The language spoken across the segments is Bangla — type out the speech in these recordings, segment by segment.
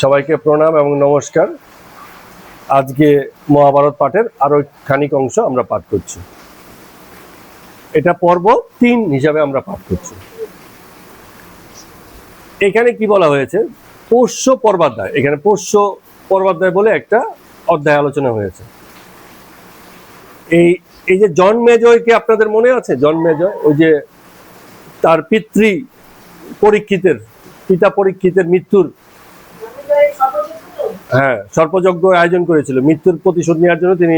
সবাইকে প্রণাম এবং নমস্কার। আজকে মহাভারত পাঠের আরো খানিক অংশ আমরা পাঠ করছি। এটা পর্ব 3 হিসাবে আমরা পাঠ করছি। এখানে কি বলা হয়েছে? পোষ্য পর্বাধ্যায়। এখানে পোষ্য পর্বাধ্যায় বলে একটা অধ্যায় আলোচনা হয়েছে। এই যে জন্মেজয়কে আপনাদের মনে আছে? জন্মেজয়, ওই যে তার পিতা পরীক্ষিতের মৃত্যুর সর্পযজ্ঞ আয়োজন করেছিল। মৃত্যুর প্রতিশোধ নেওয়ার জন্য তিনি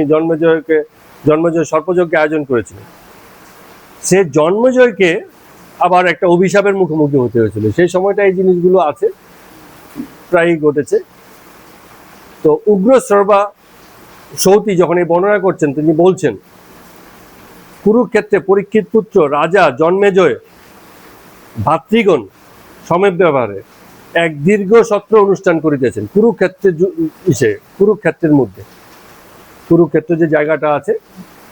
জন্মেজয় সর্পযজ্ঞ আয়োজন করেছিলেন। সে জন্মেজয়কে আবার একটা অভিশাপের মুখোমুখি হতে হয়েছিল। সেই সময়টা এই জিনিসগুলো আছে, প্রায়ই ঘটেছে। তো উগ্রশ্রবা সৌতি যখন এই বর্ণনা করছেন, তিনি বলছেন কুরুক্ষেত্রে পরীক্ষিত পুত্র রাজা জন্মেজয় ভাতৃগণ সমেত ব্যবহারে এক দীর্ঘ সত্র অনুষ্ঠান করিতেছেন কুরুক্ষেত্রের মধ্যে। কুরুক্ষেত্র যে জায়গাটা আছে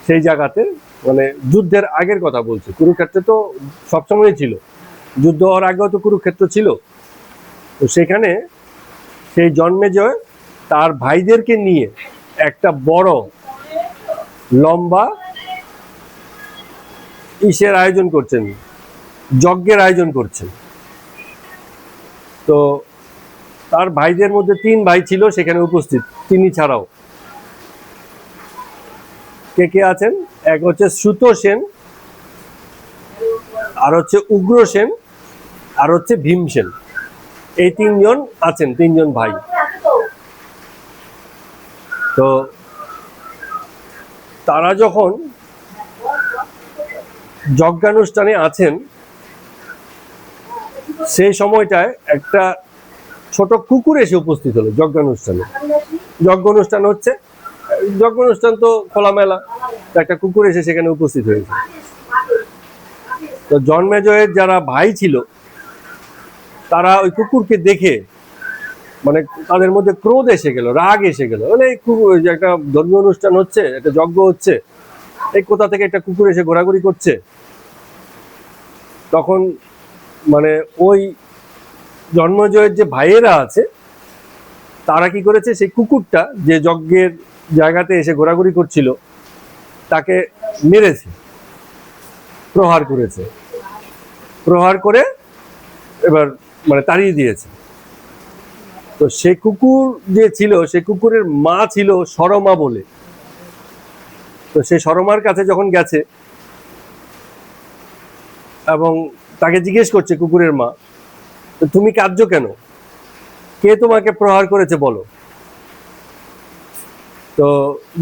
সেই জায়গাতে, মানে যুদ্ধের আগের কথা বলছে। কুরুক্ষেত্রে তো সবসময় ছিল, যুদ্ধ হওয়ার আগেও তো কুরুক্ষেত্র ছিল। তো সেখানে সেই জন্মেজয় তার ভাইদেরকে নিয়ে একটা বড় লম্বা আয়োজন করছেন, যজ্ঞের আয়োজন করছেন। তো তার ভাইদের মধ্যে 3 ভাই ছিল সেখানে উপস্থিত, তিনি ছাড়াও। কে কে আছেন? এক হচ্ছে সুত সেন, আর হচ্ছে উগ্র সেন, আর হচ্ছে ভীম সেন। এই 3 জন আছেন, 3 জন ভাই। তো তারা যখন যজ্ঞানুষ্ঠানে আছেন, সেই সময়টায় একটা ছোট কুকুর এসে উপস্থিত হলো যজ্ঞানুষ্ঠানে। যজ্ঞ অনুষ্ঠান তো খোলামেলা, একটা কুকুর এসে সেখানে উপস্থিত হয়েছে। তো জন্মেজয়ের যারা ভাই ছিল তারা ওই কুকুরকে দেখে, মানে তাদের মধ্যে ক্রোধ এসে গেল, রাগ এসে গেল। মানে একটা ধর্মীয় অনুষ্ঠান হচ্ছে, একটা যজ্ঞ হচ্ছে, এই কোথা থেকে একটা কুকুর এসে ঘোরাঘুরি করছে। তখন মানে ওই জন্মেজয়ের যে ভাইয়েরা আছে তারা কি করেছে, সেই কুকুরটা যে যজ্ঞের জায়গাতে এসে ঘোরাঘুরি করছিল তাকে মেরেছে, প্রহার করে এবার মানে তাড়িয়ে দিয়েছে। তো সে কুকুর যে ছিল, সে কুকুরের মা ছিল সরমা বলে। তো সে সরমার কাছে যখন গেছে এবং তাকে জিজ্ঞেস করছে কুকুরের মা, তুমি কাঁদছো কেন? কে তোমাকে প্রহার করেছে বলো। তো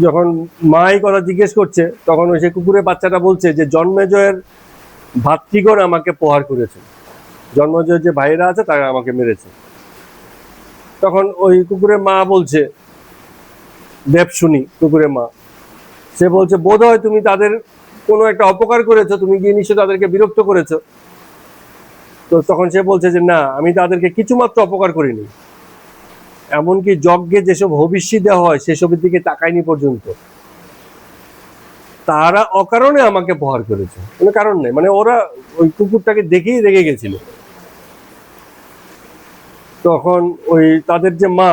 যখন মা এই কথা জিজ্ঞেস করছে, তখন ওই সে কুকুরের বাচ্চাটা বলছে যে জন্মেজয়ের ভাতৃগণ আমাকে প্রহার করেছে, জন্মেজয়ের যে ভাইয়েরা আছে তারা আমাকে মেরেছে। তখন ওই কুকুরের মা বলছে, দেবশুনি কুকুরের মা, সে বলছে বোধ হয় তুমি তাদের কোনো একটা অপকার করেছো, তুমি গিয়ে নিশ্চয় তাদেরকে বিরক্ত করেছো। তো তখন সে বলছে যে না, আমি তাদেরকে কিছুমাত্র অপকার করিনি, এমনকি যজ্ঞে যেসব হবিষ্যি দেওয়া হয় সেসবের দিকে তাকাইনি পর্যন্ত। তারা অকারণে আমাকে প্রহার করেছে, কোনো কারণ নেই। মানে ওরা ওই কুকুরটাকে দেখেই রেগে গেছিল। তখন ওই তাদের যে মা,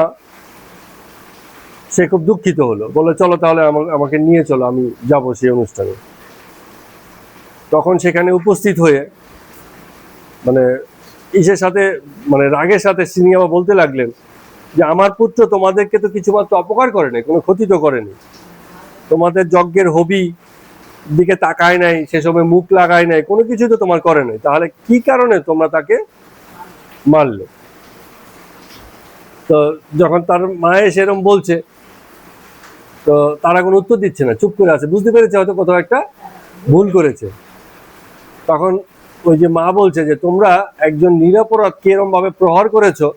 সে খুব দুঃখিত হলো, বলে চলো তাহলে আমাকে নিয়ে চলো, আমি যাব সেই অনুষ্ঠানে। তখন সেখানে উপস্থিত হয়ে মানে ইসের সাথে, মানে রাগের সাথে তিনি আবার বলতে লাগলেন যে আমার পুত্র তোমাদেরকে তো কিছুমাত্র অপকার করেনি, কোনো ক্ষতি তো করেনি, তোমাদের যজ্ঞের হবি দিকে তাকায় নাই, সে সময় মুখ লাগায় নাই, কোনো কিছু তো তোমার করে নাই, তাহলে কি কারণে তোমরা তাকে মারলে? তো যখন তার মায়ে সেরকম বলছে, তো তারা কোনো উত্তর দিচ্ছে না, চুপ করে আছে, বুঝতে পেরেছে হয়তো কোথাও একটা ভুল করেছে। তখন ওই যে মা বলছে যে তোমরা একজন নিরপরাধকে এরকম ভাবে প্রহার করেছো,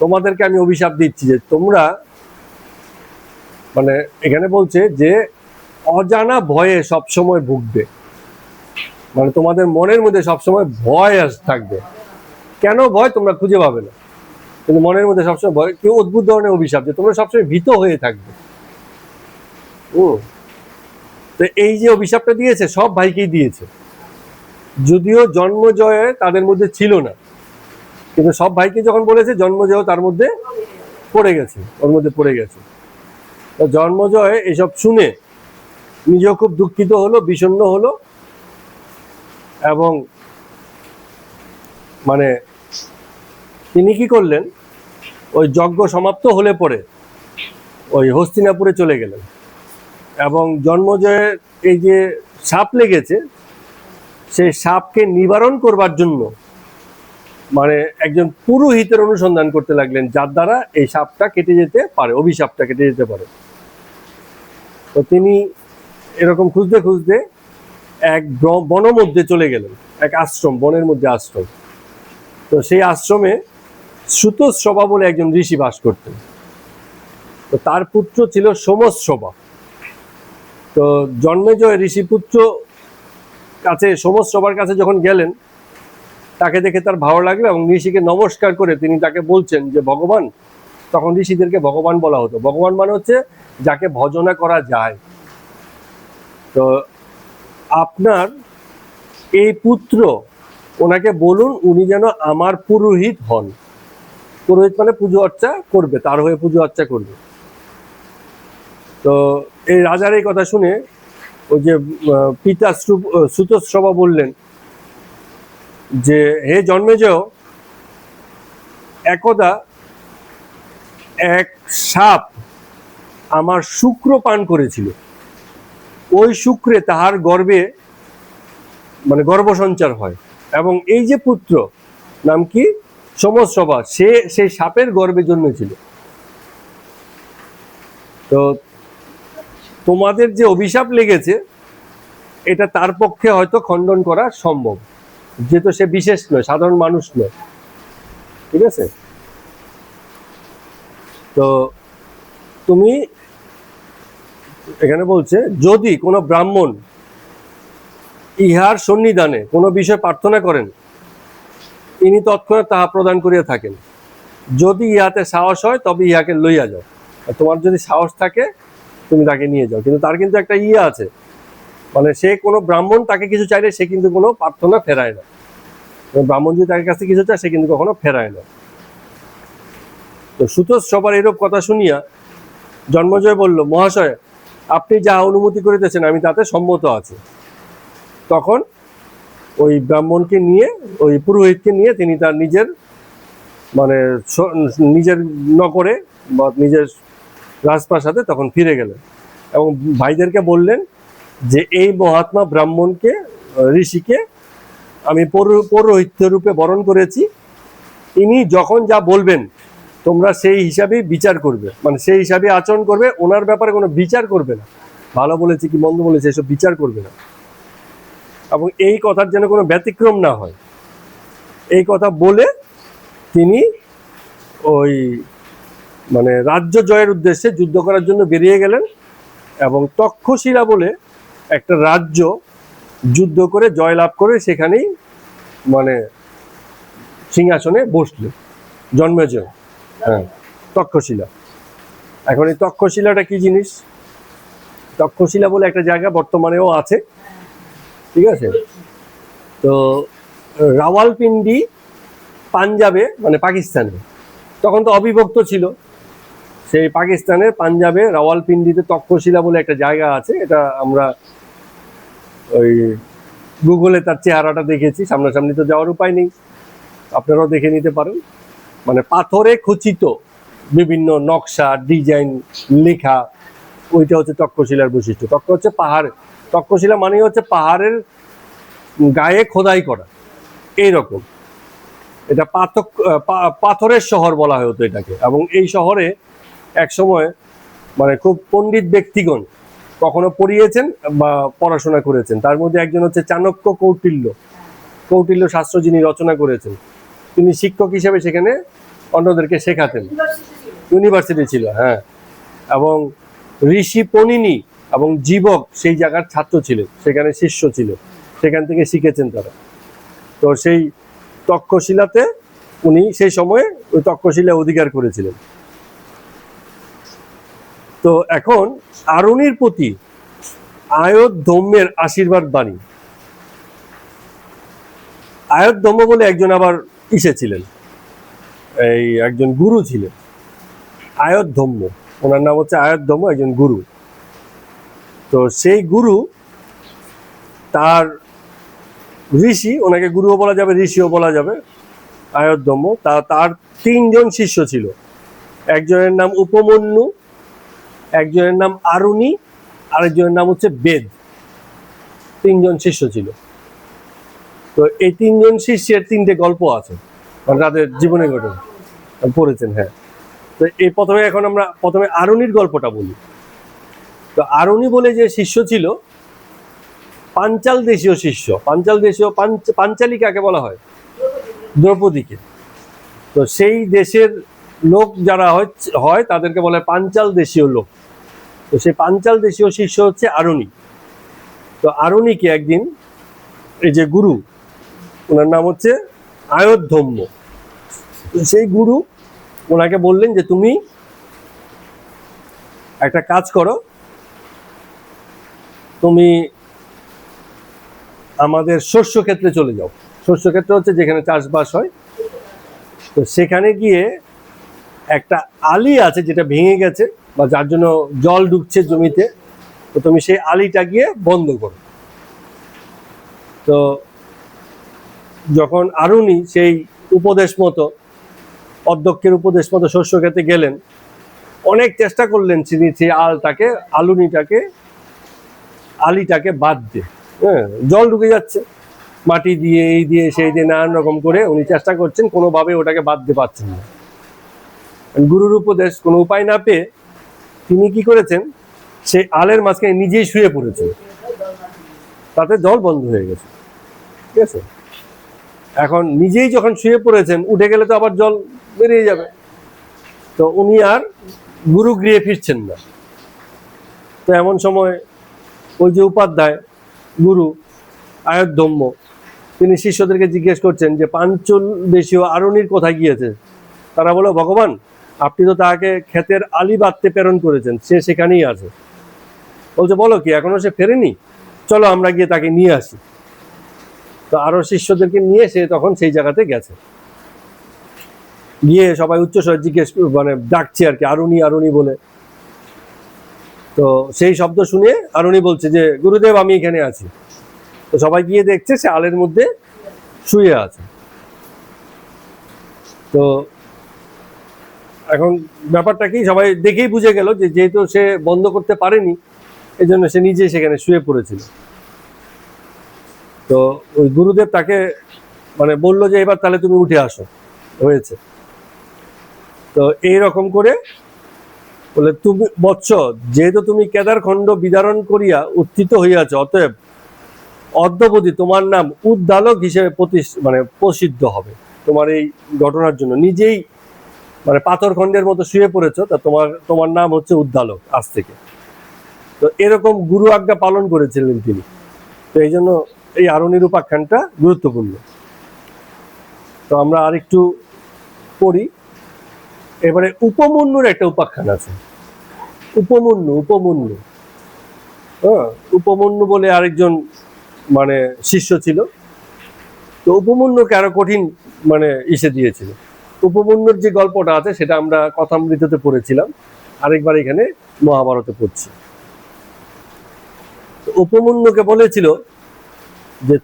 তোমাদেরকে আমি অভিশাপ দিচ্ছি যে তোমরা, মানে এখানে বলছে যে অজানা ভয়ে সবসময় ভুগবে, মানে তোমাদের মনের মধ্যে সবসময় ভয় থাকবে। কেন ভয় তোমরা খুঁজে পাবে না, কিন্তু মনের মধ্যে সবসময় ভয়। কেউ অদ্ভুত ধরনের অভিশাপ যে তোমরা সবসময় ভীত হয়ে থাকবে। তো এই যে অভিশাপটা দিয়েছে সব ভাইকেই দিয়েছে, যদিও জন্মজয়ে তাদের মধ্যে ছিল না, কিন্তু সব ভাইকে যখন বলেছে, জন্মজয় তার মধ্যে পড়ে গেছে, ওর মধ্যে পড়ে গেছে। তো জন্মজয় এসব শুনে নিজেও খুব দুঃখিত হলো, বিষণ্ণ হলো, এবং মানে তিনি কি করলেন, ওই যজ্ঞ সমাপ্ত হলে পরে ওই হস্তিনাপুরে চলে গেলেন, এবং জন্মজয়ের এই যে সাপ লেগেছে সেই সাপকে নিবারণ করবার জন্য মানে একজন পুরোহিতের অনুসন্ধান করতে লাগলেন, যার দ্বারা এই সাপটা কেটে যেতে পারে, অভিশাপটা কেটে যেতে পারে। তো তিনি এরকম খুঁজতে খুঁজতে এক বন মধ্যে চলে গেলেন, এক আশ্রম, বনের মধ্যে আশ্রম। তো সেই আশ্রমে সুতোশ্রবা বলে একজন ঋষি বাস করতেন। তো তার পুত্র ছিল সোমশ্রবা। তো জন্মেজয় ঋষিপুত্র কাছে, সোমশ্রবার কাছে যখন গেলেন, তাকে দেখে তার ভালো লাগলো এবং ঋষিকে নমস্কার করে তিনি তাকে বলছেন যে ভগবান, তখন ঋষিদেরকে ভগবান বলা হতো, ভগবান মানে হচ্ছে যাকে ভজনা করা যায়। তো আপনার এই পুত্র, ওনাকে বলুন উনি যেন আমার পুরোহিত হন। পুরোহিত মানে পুজো অর্চা করবে, তার হয়ে পুজো অর্চা করবে। তো এই রাজার এই কথা শুনে ওই যে পিতা সুতশ্রবা বললেন যে হে জন্মেজয়, একদা এক সাপ আমার শুক্র পান করেছিল, ওই শুক্রে তাহার গর্ভে মানে গর্ভসঞ্চার হয়, এবং এই যে পুত্র নাম কি সোমশ্রবা, সে সেই সাপের গর্ভে জন্মেছিল। তো তোমাদের যে অভিশাপ লেগেছে এটা তার পক্ষে হয়তো খণ্ডন করা সম্ভব, যেহেতু সে বিশেষ নয়, সাধারণ মানুষ নয়, ঠিক আছে? তো তুমি এখানে বলছে যদি কোনো ব্রাহ্মণ ইহার সন্নিধানে কোনো বিষয় প্রার্থনা করেন, ইনি তৎক্ষণাৎ তাহা প্রদান করিয়া থাকেন। যদি ইহাতে সাহস হয় তবে ইহাকে লইয়া যাও। তোমার যদি সাহস থাকে তুমি তাকে নিয়ে যাও, কিন্তু তার কিন্তু একটা আছে, মানে সে কোনো ব্রাহ্মণ তাকে কিছু চাইলে সে কিন্তু কোনো প্রার্থনা ফেরায় না। ব্রাহ্মণ যদি তার কাছে কিছু চায় সে কিন্তু কখনো ফেরায় না। তো সুতশ্রবার এরূপ কথা শুনিয়া জন্মজয় বলল, মহাশয় আপনি যা অনুমতি করিতেছেন আমি তাতে সম্মত আছি। তখন ওই ব্রাহ্মণকে নিয়ে, ওই পুরোহিতকে নিয়ে তিনি তার নিজের মানে নিজের নগরে বা নিজের রাজপ্রাসাদে তখন ফিরে গেলেন, এবং ভাইদেরকে বললেন যে এই মহাত্মা ব্রাহ্মণকে, ঋষিকে আমি পৌরোহিত্য রূপে বরণ করেছি, ইনি যখন যা বলবেন তোমরা সেই হিসাবেই বিচার করবে, মানে সেই হিসাবে আচরণ করবে, ওনার ব্যাপারে কোনো বিচার করবে না, ভালো বলেছে কি মন্দ বলেছে এসব বিচার করবে না, এবং এই কথার যেন কোনো ব্যতিক্রম না হয়, এই কথা বলে তিনি ওই মানে রাজ্য জয়ের উদ্দেশ্যে যুদ্ধ করার জন্য বেরিয়ে গেলেন, এবং তক্ষশিলা বলে একটা রাজ্য যুদ্ধ করে জয়লাভ করে সেখানেই মানে সিংহাসনে বসলেন জন্মেজয়। হ্যাঁ, তক্ষশিলা। এখন এই তক্ষশিলাটা কি জিনিস? তক্ষশিলা বলে একটা জায়গা বর্তমানেও আছে, ঠিক আছে? তো রাওয়ালপিন্ডি পাঞ্জাবে, মানে পাকিস্তানে, তখন তো অবিভক্ত ছিল, সেই পাকিস্তানের পাঞ্জাবে রাওয়ালপিন্ডিতে তক্ষশিলা বলে একটা জায়গা আছে। এটা আমরা ওই গুগলে তার চেহারাটা দেখেছি, সামনাসামনি তো যাওয়ার উপায় নেই, আপনারাও দেখে নিতে পারেন। মানে পাথরে খচিত বিভিন্ন নকশা, ডিজাইন, লেখা, ওইটা হচ্ছে তক্ষশিলার বৈশিষ্ট্য। হচ্ছে পাহাড়, তক্ষশিলা মানে হচ্ছে পাহাড়ের গায়ে খোদাই করা, এইরকম। এটা পাথরের শহর বলা হয় হতো এটাকে। এবং এই শহরে এক সময় মানে খুব পণ্ডিত ব্যক্তিগণ কখনো পড়িয়েছেন বা পড়াশোনা করেছেন। তার মধ্যে একজন হচ্ছে চাণক্য কৌটিল্য শাস্ত্র, যিনি রচনা করেছেন, তিনি শিক্ষক হিসেবে সেখানে অন্যদেরকে শেখাতেন, ইউনিভার্সিটি ছিল। হ্যাঁ, এবং ঋষি পণিনি এবং জীবক সেই জায়গার ছাত্র ছিলেন, সেখানে শিষ্য ছিল, সেখান থেকে শিখেছেন তারা। তো সেই তক্ষশিলাতে উনি সেই সময়ে ওই তক্ষশিলা অধিকার করেছিলেন। তো এখন আরুণির প্রতি আয়োধম্যের আশীর্বাদ বাণী। আয়োধম্য বলে একজন আবার ছিলেন, এই একজন গুরু ছিলেন, আয়তধম্য, ওনার নাম হচ্ছে আয়তধম্য, একজন গুরু। তো সেই গুরু, তার ঋষি, ওনাকে গুরুও বলা যাবে ঋষিও বলা যাবে, আয়তধম্য, তার 3 জন শিষ্য ছিল। একজনের নাম উপমন্যু, একজনের নাম আরুণি, আরেকজনের নাম হচ্ছে বেদ। 3 জন শিষ্য ছিল। তো এই 3 জন শিষ্যের 3টে গল্প আছে, মানে তাদের জীবনের ঘটনা পড়েছেন। হ্যাঁ, তো এই এখন আমরা প্রথমে আরুণির গল্পটা বলি। তো আরুণি বলে যে শিষ্য ছিল, পাঞ্চাল দেশীয় শিষ্য। পাঞ্চাল দেশীয়, পাঞ্চালী কাকে বলা হয়? দ্রৌপদীকে। তো সেই দেশের লোক যারা হয় তাদেরকে বলা হয় পাঞ্চাল দেশীয় লোক। তো সেই পাঞ্চাল দেশীয় শিষ্য হচ্ছে আরুণি। তো আরুণিকে একদিন এই যে গুরু, ওনার নাম হচ্ছে আয়তধম্য, সেই গুরু ওনাকে বললেন যে তুমি একটা কাজ করো, তুমি আমাদের শস্য ক্ষেত্রে চলে যাও। শস্য ক্ষেত্র হচ্ছে যেখানে চাষবাস হয়। তো সেখানে গিয়ে একটা আলি আছে যেটা ভেঙে গেছে বা যার জন্য জল ঢুকছে জমিতে, তো তুমি সেই আলিটা গিয়ে বন্ধ করো। তো যখন আরুণি সেই উপদেশ মতো, অধ্যক্ষের উপদেশ মতো শস্য ক্ষেতে গেলেন, অনেক চেষ্টা করলেন তিনি সেই আলিটাকে বাদ দিয়ে। হ্যাঁ, জল ঢুকে যাচ্ছে, মাটি দিয়ে এই দিয়ে সেই দিয়ে নানান রকম করে উনি চেষ্টা করছেন, কোনোভাবে ওটাকে বাদ দিতে পারছেন না। গুরুর উপদেশ কোনো উপায় না পেয়ে তিনি কি করেছেন, সেই আলের মাঝখানে নিজেই শুয়ে পড়েছেন, তাতে জল বন্ধ হয়ে গেছে। ঠিক আছে, এখন নিজেই যখন শুয়ে পড়েছেন, উঠে গেলে তো আবার জল বেরিয়ে যাবে। তো উনি আর গুরু গৃহে ফিরছেন না। তো এমন সময় ওই যে উপাধ্যায় গুরু আয়তধম্য, তিনি শিষ্যদেরকে জিজ্ঞেস করছেন যে পাঞ্চল দেশীয় আরুণির কোথায় গিয়েছে। তারা বলো, ভগবান আপনি তো তাকে ক্ষেতের আলি বাঁধতে প্রেরণ করেছেন, সে সেখানেই আছে। বলছে, বলো কি, এখনো সে ফেরেনি? চলো আমরা গিয়ে তাকে নিয়ে আসি। তো আরো শিষ্যদেরকে নিয়ে সে তখন সেই জায়গাতে গেছে, গিয়ে সবাই উচ্চস্বরে জিজ্ঞেস মানে ডাকছে আর কি, আরুণি আরুণি বলে। তো সেই শব্দ শুনে আরুণি বলছে যে গুরুদেব আমি এখানে আছি। তো সবাই গিয়ে দেখছে সে আলের মধ্যে শুয়ে আছে। তো এখন ব্যাপারটা কি, সবাই দেখেই বুঝে গেল যে যেহেতু সে বন্ধ করতে পারেনি, এই জন্য সে নিজে সেখানে শুয়ে পড়েছিল। তো ওই গুরুদেব তাকে মানে বললো যে এবার তাহলে তুমি উঠে আসো, হয়েছে। তো এইরকম করে বলে, তুমি বৎস, যেহেতু তুমি কেদার খণ্ড বিদারণ করিয়া উত্থিত হইয়াছ, অতএব অদ্যবধি তোমার নাম উদ্দালক হিসেবে প্রসিদ্ধ হবে। তোমার এই ঘটনার জন্য নিজেই মানে পাথরখণ্ডের মতো শুয়ে পড়েছো, তা তোমার নাম হচ্ছে উদ্দালক আজ থেকে। তো এরকম গুরু আজ্ঞা পালন করেছিলেন তিনি। তো এই জন্য এই আরুণির উপাখ্যানটা গুরুত্বপূর্ণ। তো আমরা আরেকটু পড়ি। এবারে উপমন্যুর একটা উপাখ্যান আছে। উপমন্যু হ্যাঁ, উপমন্যু বলে আরেকজন মানে শিষ্য ছিল। তো উপমন্যুকে আরো কঠিন মানে দিয়েছিল। উপমন্যুর যে গল্পটা আছে সেটা আমরা কথামৃততে পড়েছিলাম, আরেকবার এখানে মহাভারতে পড়ছি। উপমন্যুকে বলেছিল যে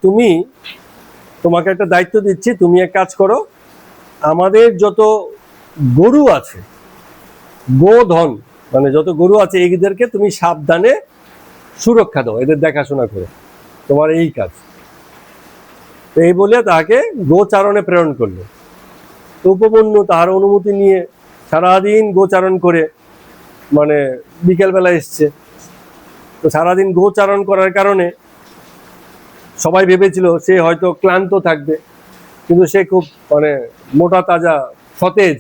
তোমাকে একটা দায়িত্ব দিচ্ছি, তুমি এক কাজ করো, আমাদের যত গরু আছে, গোধন মানে যত গরু আছে, এদেরকে তুমি সাবধানে সুরক্ষা দাও, এদের দেখাশোনা করে, তোমার এই কাজ। তো এই বলে তাকে গোচারণে প্রেরণ করলো। উপমন্যু তার অনুমতি নিয়ে সারাদিন গোচারণ করে মানে বিকেলবেলা এসছে। তো সারাদিন গোচারণ করার কারণে সবাই ভেবেছিল সে হয়তো ক্লান্ত থাকবে, কিন্তু সে খুব মানে মোটা তাজা সতেজ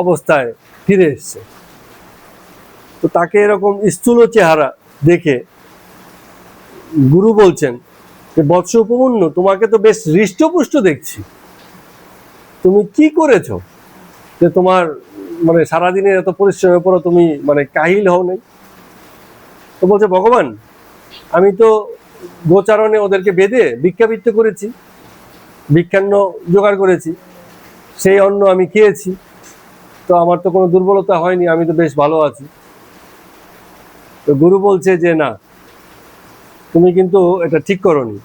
অবস্থায় ফিরে এসছে। তো তাকে এরকম স্থূল চেহারা দেখে গুরু বলছেন যে বৎস উপমন্যু, তোমাকে তো বেশ হৃষ্টপুষ্ট দেখছি, তুমি কি করেছো যে তোমার মানে সারাদিনের এত পরিশ্রমের পরও তুমি মানে কাহিল হও নাই? তো বলছে, ভগবান আমি তো গোচারণে ওদেরকে বেঁধে ভিক্ষাবৃত্তি করেছি, ভিক্ষান্ন জোগাড় করেছি, সেই অন্ন আমি খেয়েছি, তো আমার তো কোনো দুর্বলতা হয়নি, আমি তো বেশ ভালো আছি। তো গুরু বলছে যে না, তুমি কিন্তু এটা ঠিক করোনি।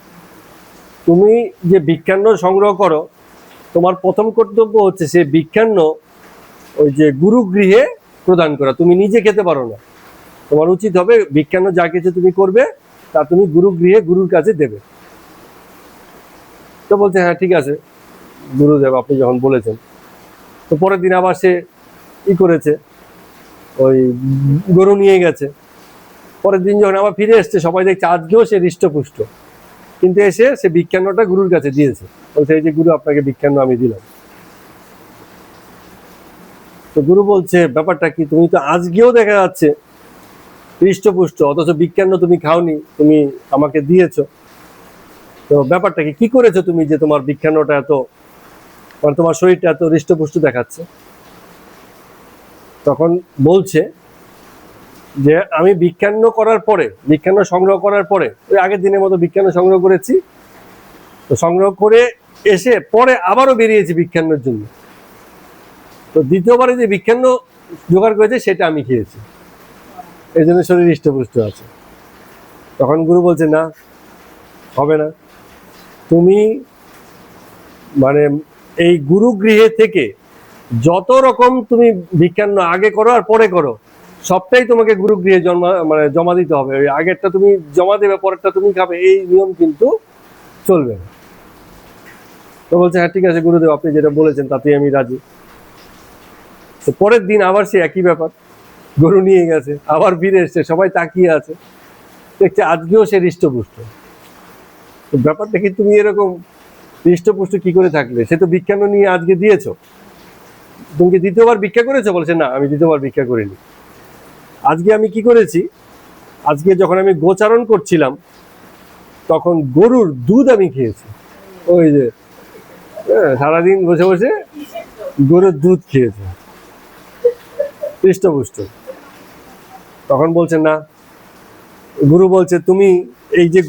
তুমি যে ভিক্ষান্ন সংগ্রহ করো, তোমার প্রথম কর্তব্য হচ্ছে সে ভিক্ষান্ন ওই যে গুরুগৃহে প্রদান করা। তুমি নিজে খেতে পারো না, তোমার উচিত হবে ভিক্ষান্ন যা কিছু তুমি করবে তা তুমি গুরুগৃহে গুরুর কাছে দেবে। তো বলছে হ্যাঁ ঠিক আছে গুরুদেব, আপনি যখন বলেছেন। তো পরের দিন আবার সে করেছে, ওই গরু নিয়ে গেছে। পরের দিন যখন আবার ফিরে এসছে, সবাই দেখছে আজকেও সে হৃষ্টপুষ্ট, কিন্তু এসে সে ভিক্ষান্নটা গুরুর কাছে দিয়েছে। বলছে এই যে গুরু, আপনাকে ভিক্ষান্ন আমি দিলাম। তো গুরু বলছে ব্যাপারটা কি, তুমি তো আজকেও দেখা যাচ্ছে হৃষ্টপুষ্ট, অথচ ভিক্ষান্ন তুমি খাওনি, তুমি আমাকে দিয়েছো। তো ব্যাপারটা কি করেছো তুমি যে তোমার ভিক্ষান্নটা এত, মানে তোমার শরীরটা এত হৃষ্টপুষ্ট দেখাচ্ছে? তখন বলছে যে আমি ভিক্ষান্ন করার পরে, ভিক্ষান্ন সংগ্রহ করার পরে, ওই আগের দিনের মতো ভিক্ষান্ন সংগ্রহ করেছি। তো সংগ্রহ করে এসে পরে আবারও বেরিয়েছি ভিক্ষান্নের জন্য। তো দ্বিতীয়বারে যে ভিক্ষান্ন জোগাড় করেছে সেটা আমি খেয়েছি, এই জন্য শরীর হৃষ্টপুষ্ট আছে। তখন গুরু বলছে না, হবে না। তুমি মানে এই গুরুগৃহে থেকে যত রকম তুমি ভিক্ষান্ন আগে করো আর পরে করো, সবটাই তোমাকে গুরুগৃহে জমা দিতে হবে। ওই আগেরটা তুমি জমা দেবে, পরেরটা তুমি খাবে, এই নিয়ম কিন্তু চলবে না। তো বলছে হ্যাঁ ঠিক আছে গুরুদেব, আপনি যেটা বলেছেন তাতেই আমি রাজি। তো পরের দিন আবার সে একই ব্যাপার, গরু নিয়ে গেছে, আবার ফিরে এসছে, সবাই তাকিয়ে আছে, দেখছে আজকেও সে হৃষ্টপুষ্ট। তো ব্যাপারটা কি, তুমি এরকম হৃষ্টপুষ্ট কি করে থাকলে? সে তো ভিক্ষান্ন নিয়ে আজকে দিয়েছো, তুমি কি দ্বিতীয়বার ভিক্ষা করেছো? বলছে না, আমি দ্বিতীয়বার ভিক্ষা করিনি। আজকে আমি কি করেছি, আজকে যখন আমি গোচারণ করছিলাম তখন গরুর দুধ আমি খেয়েছি। ওই যে সারাদিন বসে বসে গরুর দুধ খেয়েছে, হৃষ্টপুষ্ট। তখন বলছে না, গুরু বলছে তুমি এই যে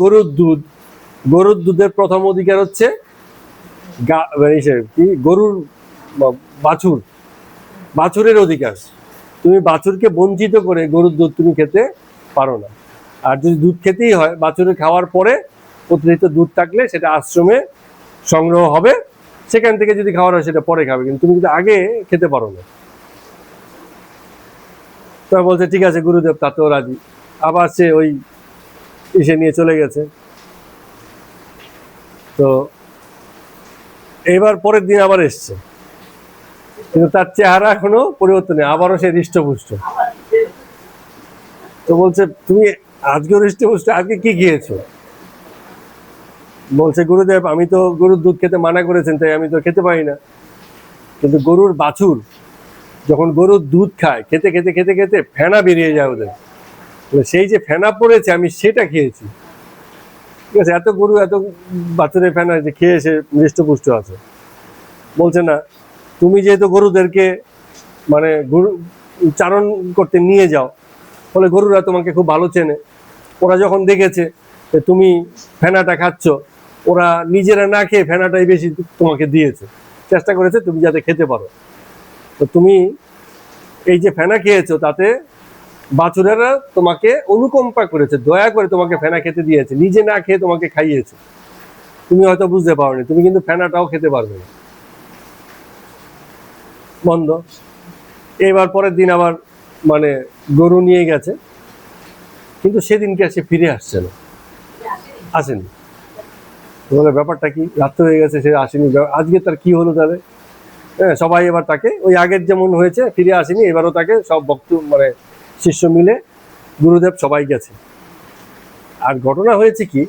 গরুর দুধের প্রথম অধিকার হচ্ছে কি গরুর বাছুরের অধিকার। তুমি বাছুরকে বঞ্চিত করে গরুর দুধ তুমি খেতে পারো না। আর যদি দুধ খেতেই হয়, বাছুরের খাওয়ার পরে অতিরিক্ত দুধ থাকলে সেটা আশ্রমে সংগ্রহ হবে, সেখান থেকে যদি খাওয়ার হয় সেটা পরে খাবে, কিন্তু তুমি কিন্তু আগে খেতে পারো না। তা বলছে ঠিক আছে গুরুদেব, তাতেও রাজি। আবার সে ওই এসে নিয়ে চলে গেছে। তো এবার পরের দিন আবার এসছে, কিন্তু তার চেহারা এখনো পরিবর্তন নেই, আবারও সে হৃষ্টপুষ্ট। তো বলছে তুমি আজকেও হৃষ্টপুষ্ট, আজকে কি খেয়েছো? বলছে গুরুদেব, আমি তো গরুর দুধ খেতে মানা করেছেন, তাই আমি তো খেতে পারি না। কিন্তু গরুর বাছুর যখন গরুর দুধ খায়, খেতে খেতে খেতে খেতে ফেনা বেরিয়ে যায় ওদের, সেই যে ফেনা পড়েছে আমি সেটা খেয়েছি। ঠিক আছে, এত গরু এত বাছুরের ফেনা যে খেয়ে সে হৃষ্টপুষ্ট আছে। বলছে না, তুমি যেহেতু গরুদেরকে মানে গরু চারণ করতে নিয়ে যাও, ফলে গরুরা তোমাকে খুব ভালো চেনে। ওরা যখন দেখেছে যে তুমি ফেনাটা খাচ্ছ, ওরা নিজেরা না খেয়ে ফেনাটাই বেশি তোমাকে দিয়েছে, চেষ্টা করেছে তুমি যাতে খেতে পারো। তো তুমি এই যে ফেনা খেয়েছো, তাতে বাছুরেরা তোমাকে অনুকম্পা করেছে, দয়া করে তোমাকে ফেনা খেতে দিয়েছে, নিজে না খেয়ে তোমাকে খাইয়েছে। তুমি হয়তো বুঝতে পারোনি, তুমি কিন্তু ফেনাটাও খেতে পারবে না। বন্ধ। এবার পরের দিন আবার মানে গরু নিয়ে গেছে, কিন্তু সেদিনকে সে ফিরে আসছে না, আসেনি। বলে ব্যাপারটা কি, রাত্রে হয়ে গেছে সে আসেনি, আজকে তার কি হলো তাহলে? হ্যাঁ, সবাই এবার তাকে ওই আগের যেমন হয়েছে ফিরে আসেনি, এবারও তাকে সব ভক্ত মানে শিষ্য মিলে গুরুদেব সবাই গেছে। আর ঘটনা হয়েছে কি,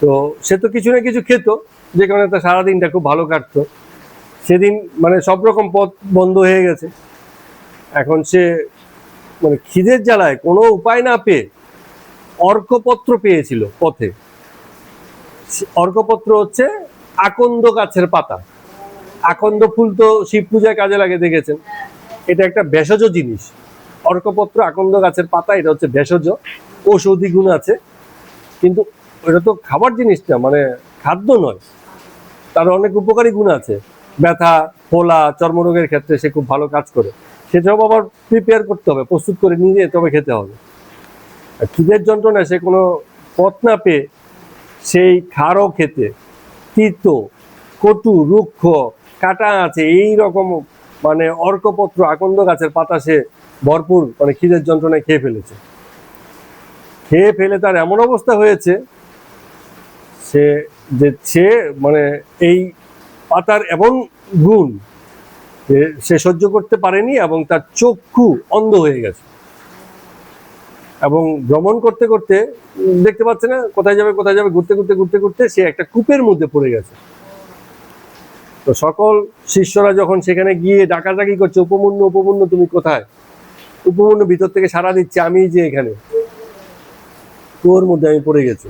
তো সে তো কিছু না কিছু খেত, যে কারণে তার সারাদিনটা খুব ভালো কাটতো। সেদিন মানে সব রকম পথ বন্ধ হয়ে গেছে। এখন সে মানে খিদের জ্বালায় কোনো উপায় না পেয়ে অর্কপত্র পেয়েছিল পথে। অর্কপত্র হচ্ছে আকন্দ গাছের পাতা। আকন্দ ফুল তো শিব পূজায় কাজে লাগে, দেখেছেন। এটা একটা ভেষজ জিনিস। অর্কপত্র আকন্দ গাছের পাতা, এটা হচ্ছে ভেষজ, ঔষধি গুণ আছে। কিন্তু এটা তো খাবার জিনিস না, মানে খাদ্য নয়, তার অনেক উপকারী গুণ আছে। ব্যথা, ফোলা, চর্মরোগের ক্ষেত্রে সে খুব ভালো কাজ করে। সেটাও আবার প্রিপেয়ার করতে হবে, প্রস্তুত করে নিয়ে তবে খেতে হবে। আর খিদের যন্ত্রণায় সে কোনো পথ না পেয়ে সেই খাড়ো খেতে, তিতো, কটু, রুক্ষ, কাটা আছে এই রকম মানে অর্কপত্র, আকন্দ গাছের পাতা সে ভরপুর মানে খিদের যন্ত্রণায় খেয়ে ফেলেছে। খেয়ে ফেলে তার এমন অবস্থা হয়েছে সে মানে এই পাতার এমন গুণ যে সে সহ্য করতে পারেনি এবং তার চক্ষু অন্ধ হয়ে গেছে। এবং ভ্রমণ করতে করতে দেখতে পাচ্ছে না কোথায় যাবে, ঘুরতে ঘুরতে ঘুরতে ঘুরতে সে একটা কূপের মধ্যে পড়ে গেছে। তো সকল শিষ্যরা যখন সেখানে গিয়ে ডাকাডাকি করছে, উপমন্যু উপমন্যু তুমি কোথায়, উপমন্যু ভিতর থেকে সাড়া দিচ্ছে, আমি যে এখানে কুয়োর মধ্যে আমি পড়ে গেছি।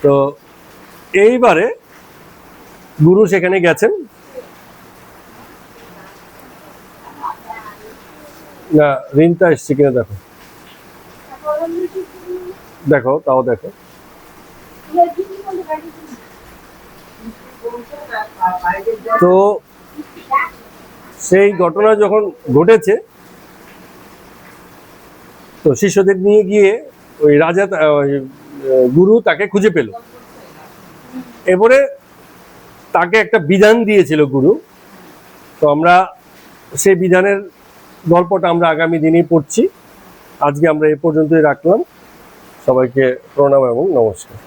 তো এইবারে গুরু সেখানে গেছেন, না রিন্তা এসছে কিনা দেখো, দেখো তাও দেখো। তো সেই ঘটনা যখন ঘটেছে তো শিষ্যদের নিয়ে গিয়ে ওই রাজা গুরু তাকে খুঁজে পেল। এবারে তাকে একটা বিধান দিয়েছিল গুরু। তো আমরা সেই বিধানের গল্পটা আমরা আগামী দিনেই পড়ছি। আজকে আমরা এ পর্যন্তই রাখলাম। সবাইকে প্রণাম এবং নমস্কার।